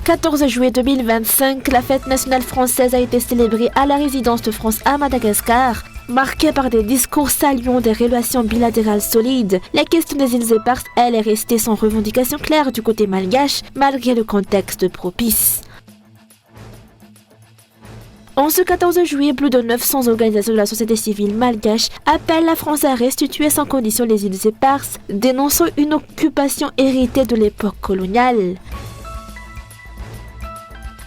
14 juillet 2025, la fête nationale française a été célébrée à la résidence de France à Madagascar. Marquée par des discours saluant des relations bilatérales solides, la question des îles éparses, elle, est restée sans revendication claire du côté malgache, malgré le contexte propice. En ce 14 juillet, plus de 900 organisations de la société civile malgache appellent la France à restituer sans condition les îles éparses, dénonçant une occupation héritée de l'époque coloniale.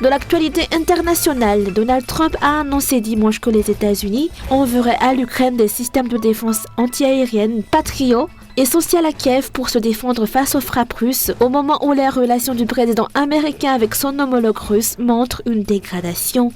De l'actualité internationale, Donald Trump a annoncé dimanche que les États-Unis enverraient à l'Ukraine des systèmes de défense antiaérienne Patriot, essentiels à Kiev pour se défendre face aux frappes russes, au moment où les relations du président américain avec son homologue russe montrent une dégradation.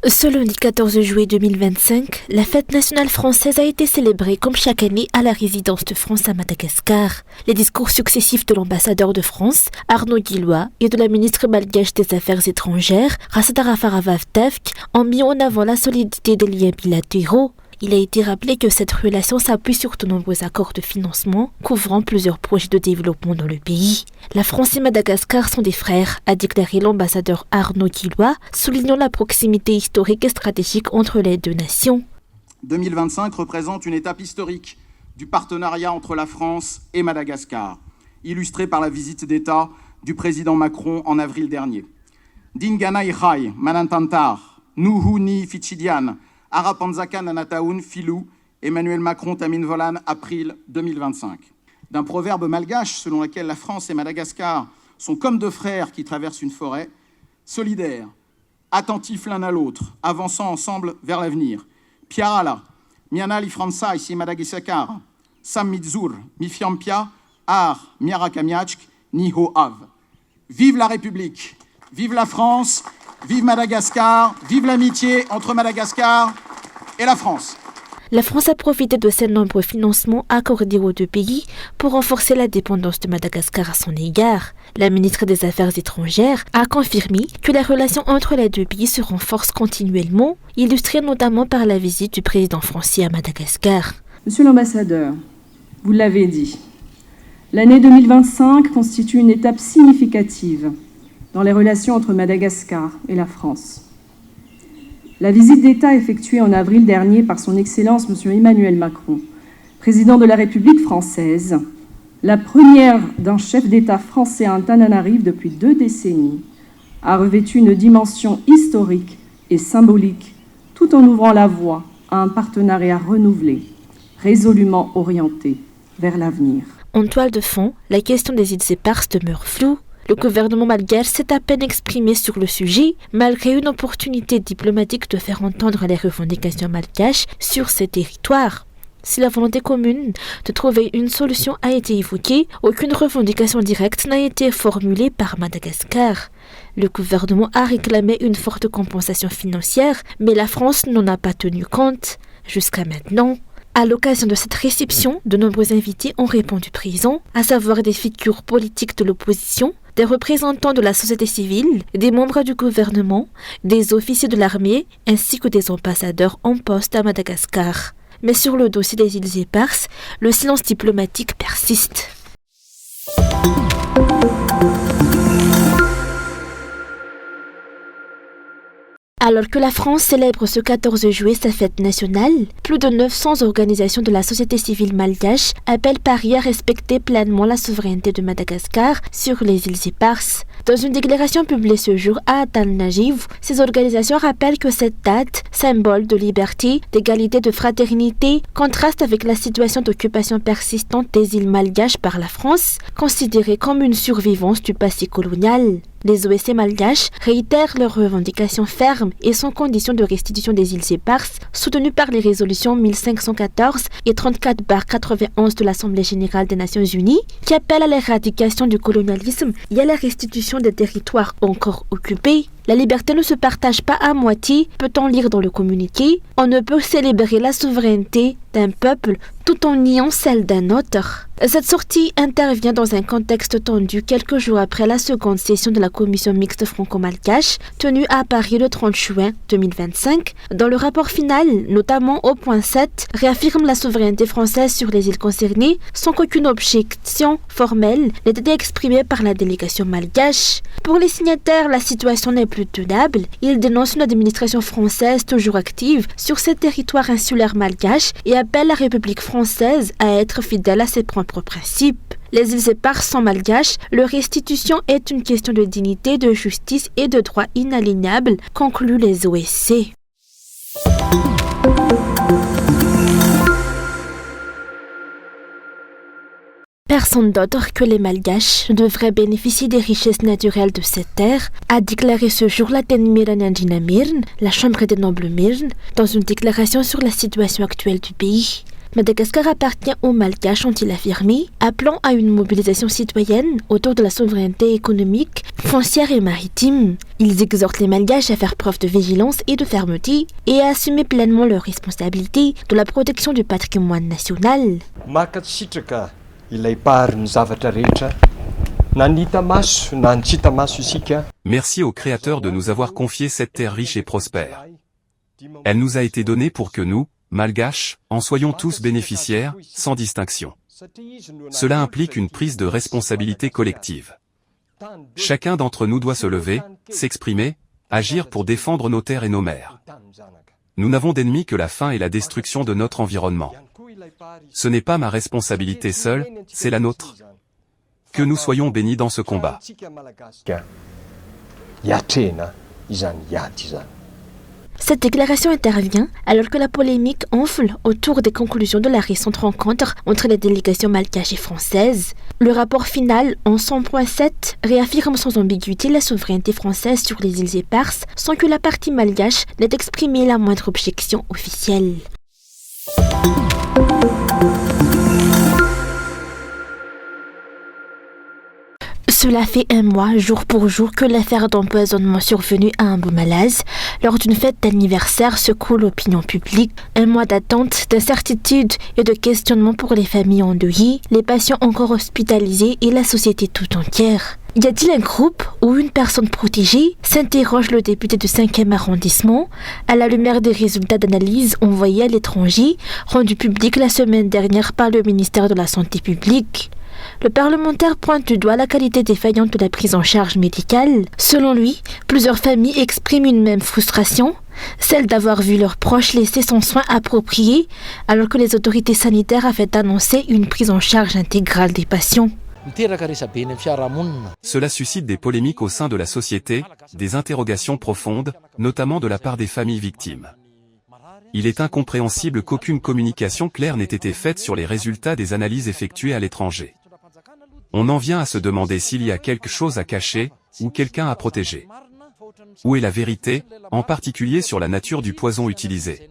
Ce lundi 14 juillet 2025, la fête nationale française a été célébrée comme chaque année à la résidence de France à Madagascar. Les discours successifs de l'ambassadeur de France, Arnaud Guillois, et de la ministre malgache des Affaires étrangères, Rassada Faravavtevk, ont mis en avant la solidité des liens bilatéraux. Il a été rappelé que cette relation s'appuie sur de nombreux accords de financement couvrant plusieurs projets de développement dans le pays. La France et Madagascar sont des frères, a déclaré l'ambassadeur Arnaud Guillois, soulignant la proximité historique et stratégique entre les deux nations. 2025 représente une étape historique du partenariat entre la France et Madagascar, illustrée par la visite d'État du président Macron en avril dernier. Dingana Irai, Manantantar, Nuhuni Fichidian, Arapanzaka Nanataoun, Filou, Emmanuel Macron, Tamin Volan, avril 2025. D'un proverbe malgache selon lequel la France et Madagascar sont comme deux frères qui traversent une forêt, solidaires, attentifs l'un à l'autre, avançant ensemble vers l'avenir. Piarala, Miana li Fransa ici Madagascar, Sam Mizur, Mifiampia, Ar, Miarakamiachk, Niho Av. Vive la République, vive la France, vive Madagascar, vive l'amitié entre Madagascar et la France. La France a profité de ces nombreux financements accordés aux deux pays pour renforcer la dépendance de Madagascar à son égard. La ministre des Affaires étrangères a confirmé que les relations entre les deux pays se renforcent continuellement, illustrées notamment par la visite du président français à Madagascar. Monsieur l'ambassadeur, vous l'avez dit, l'année 2025 constitue une étape significative dans les relations entre Madagascar et la France. La visite d'État effectuée en avril dernier par son Excellence M. Emmanuel Macron, président de la République française, la première d'un chef d'État français à Antananarive depuis 2 décennies, a revêtu une dimension historique et symbolique, tout en ouvrant la voie à un partenariat renouvelé, résolument orienté vers l'avenir. En toile de fond, la question des îles éparses demeure floue. Le gouvernement malgache s'est à peine exprimé sur le sujet, malgré une opportunité diplomatique de faire entendre les revendications malgaches sur ces territoires. Si la volonté commune de trouver une solution a été évoquée, aucune revendication directe n'a été formulée par Madagascar. Le gouvernement a réclamé une forte compensation financière, mais la France n'en a pas tenu compte jusqu'à maintenant. À l'occasion de cette réception, de nombreux invités ont répondu présents, à savoir des figures politiques de l'opposition, des représentants de la société civile, des membres du gouvernement, des officiers de l'armée, ainsi que des ambassadeurs en poste à Madagascar. Mais sur le dossier des îles éparses, le silence diplomatique persiste. Alors que la France célèbre ce 14 juillet sa fête nationale, plus de 900 organisations de la société civile malgache appellent Paris à respecter pleinement la souveraineté de Madagascar sur les îles éparses. Dans une déclaration publiée ce jour à Antananarive, ces organisations rappellent que cette date, symbole de liberté, d'égalité, de fraternité, contraste avec la situation d'occupation persistante des îles malgaches par la France, considérée comme une survivance du passé colonial. Les OSC malgaches réitèrent leurs revendications fermes et sans condition de restitution des îles éparses, soutenues par les résolutions 1514 et 34/91 de l'Assemblée générale des Nations unies, qui appellent à l'éradication du colonialisme et à la restitution des territoires encore occupés. La liberté ne se partage pas à moitié, peut-on lire dans le communiqué. On ne peut célébrer la souveraineté d'un peuple tout en niant celle d'un autre. Cette sortie intervient dans un contexte tendu quelques jours après la seconde session de la commission mixte franco-malgache tenue à Paris le 30 juin 2025. Dans le rapport final, notamment au point 7, réaffirme la souveraineté française sur les îles concernées sans qu'aucune objection formelle n'ait été exprimée par la délégation malgache. Pour les signataires, la situation n'est plus tenable. Ils dénoncent une administration française toujours active sur ces territoires insulaires malgaches et appellent la République française à être fidèle à ses propres principes. Les îles éparses sont malgaches, leur restitution est une question de dignité, de justice et de droits inaliénables, concluent les OSC. Personne d'autre que les Malgaches devrait bénéficier des richesses naturelles de cette terre, a déclaré ce jour la Tenmiranandjina Mirn, la Chambre des nobles Mirn, dans une déclaration sur la situation actuelle du pays. Madagascar appartient aux Malgaches, ont-ils affirmé, appelant à une mobilisation citoyenne autour de la souveraineté économique, foncière et maritime. Ils exhortent les Malgaches à faire preuve de vigilance et de fermeté et à assumer pleinement leurs responsabilités de la protection du patrimoine national. Merci aux créateurs de nous avoir confié cette terre riche et prospère. Elle nous a été donnée pour que nous, Malgaches, en soyons tous bénéficiaires, sans distinction. Cela implique une prise de responsabilité collective. Chacun d'entre nous doit se lever, s'exprimer, agir pour défendre nos terres et nos mers. Nous n'avons d'ennemis que la faim et la destruction de notre environnement. Ce n'est pas ma responsabilité seule, c'est la nôtre. Que nous soyons bénis dans ce combat. Cette déclaration intervient alors que la polémique enfle autour des conclusions de la récente rencontre entre les délégations malgaches et françaises. Le rapport final, en son point 7, réaffirme sans ambiguïté la souveraineté française sur les îles éparses sans que la partie malgache n'ait exprimé la moindre objection officielle. Cela fait un mois, jour pour jour, que l'affaire d'empoisonnement survenue à Imbo-Malaz lors d'une fête d'anniversaire secoue l'opinion publique. Un mois d'attente, d'incertitude et de questionnement pour les familles endeuillées, les patients encore hospitalisés et la société tout entière. Y a-t-il un groupe ou une personne protégée ? S'interroge le député du 5e arrondissement à la lumière des résultats d'analyse envoyés à l'étranger, rendus publics la semaine dernière par le ministère de la Santé publique. Le parlementaire pointe du doigt la qualité défaillante de la prise en charge médicale. Selon lui, plusieurs familles expriment une même frustration, celle d'avoir vu leurs proches laissés sans soins appropriés, alors que les autorités sanitaires avaient annoncé une prise en charge intégrale des patients. Cela suscite des polémiques au sein de la société, des interrogations profondes, notamment de la part des familles victimes. Il est incompréhensible qu'aucune communication claire n'ait été faite sur les résultats des analyses effectuées à l'étranger. On en vient à se demander s'il y a quelque chose à cacher, ou quelqu'un à protéger. Où est la vérité, en particulier sur la nature du poison utilisé ?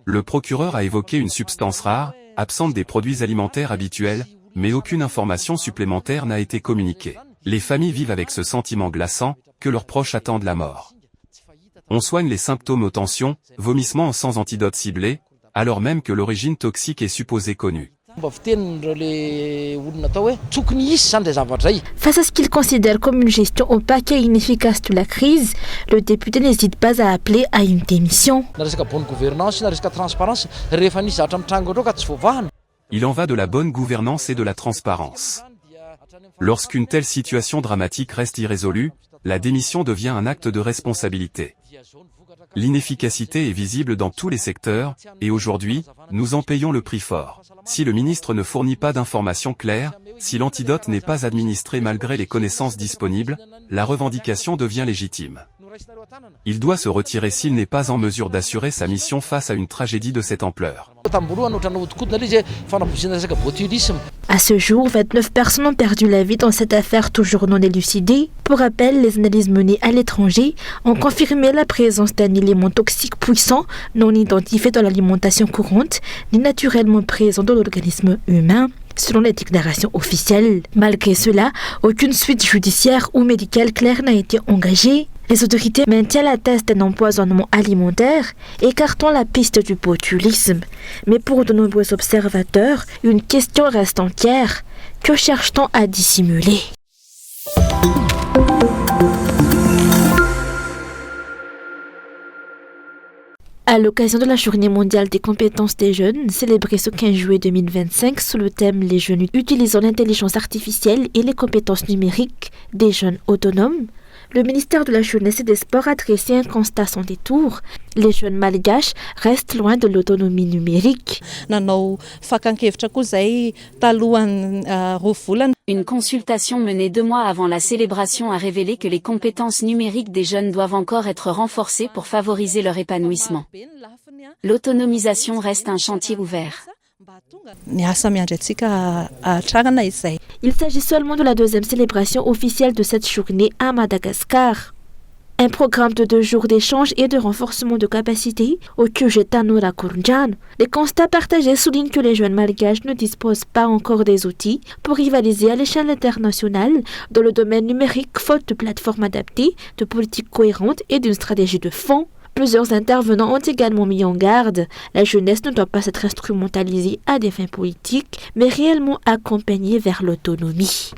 Le procureur a évoqué une substance rare, absente des produits alimentaires habituels, mais aucune information supplémentaire n'a été communiquée. Les familles vivent avec ce sentiment glaçant, que leurs proches attendent la mort. On soigne les symptômes aux tensions, vomissements sans antidote ciblé, alors même que l'origine toxique est supposée connue. Face à ce qu'il considère comme une gestion opaque et inefficace de la crise, le député n'hésite pas à appeler à une démission. Il en va de la bonne gouvernance et de la transparence. Lorsqu'une telle situation dramatique reste irrésolue, la démission devient un acte de responsabilité. L'inefficacité est visible dans tous les secteurs, et aujourd'hui, nous en payons le prix fort. Si le ministre ne fournit pas d'informations claires, si l'antidote n'est pas administré malgré les connaissances disponibles, la revendication devient légitime. Il doit se retirer s'il n'est pas en mesure d'assurer sa mission face à une tragédie de cette ampleur. À ce jour, 29 personnes ont perdu la vie dans cette affaire toujours non élucidée. Pour rappel, les analyses menées à l'étranger ont confirmé la présence d'un élément toxique puissant non identifié dans l'alimentation courante, ni naturellement présent dans l'organisme humain, selon les déclarations officielles. Malgré cela, aucune suite judiciaire ou médicale claire n'a été engagée. Les autorités maintiennent la thèse d'un empoisonnement alimentaire, écartant la piste du botulisme. Mais pour de nombreux observateurs, une question reste entière. Que cherche-t-on à dissimuler ? À l'occasion de la Journée mondiale des compétences des jeunes, célébrée ce 15 juillet 2025 sous le thème « Les jeunes utilisant l'intelligence artificielle et les compétences numériques des jeunes autonomes », le ministère de la Jeunesse et des Sports a dressé un constat sans détour. Les jeunes malgaches restent loin de l'autonomie numérique. Une consultation menée 2 mois avant la célébration a révélé que les compétences numériques des jeunes doivent encore être renforcées pour favoriser leur épanouissement. L'autonomisation reste un chantier ouvert. Il s'agit seulement de la 2e célébration officielle de cette journée à Madagascar. Un programme de 2 jours d'échange et de renforcement de capacités au Kujetano Kurjan. Les constats partagés soulignent que les jeunes malgaches ne disposent pas encore des outils pour rivaliser à l'échelle internationale dans le domaine numérique faute de plateformes adaptées, de politiques cohérentes et d'une stratégie de fond. Plusieurs intervenants ont également mis en garde. La jeunesse ne doit pas être instrumentalisée à des fins politiques, mais réellement accompagnée vers l'autonomie.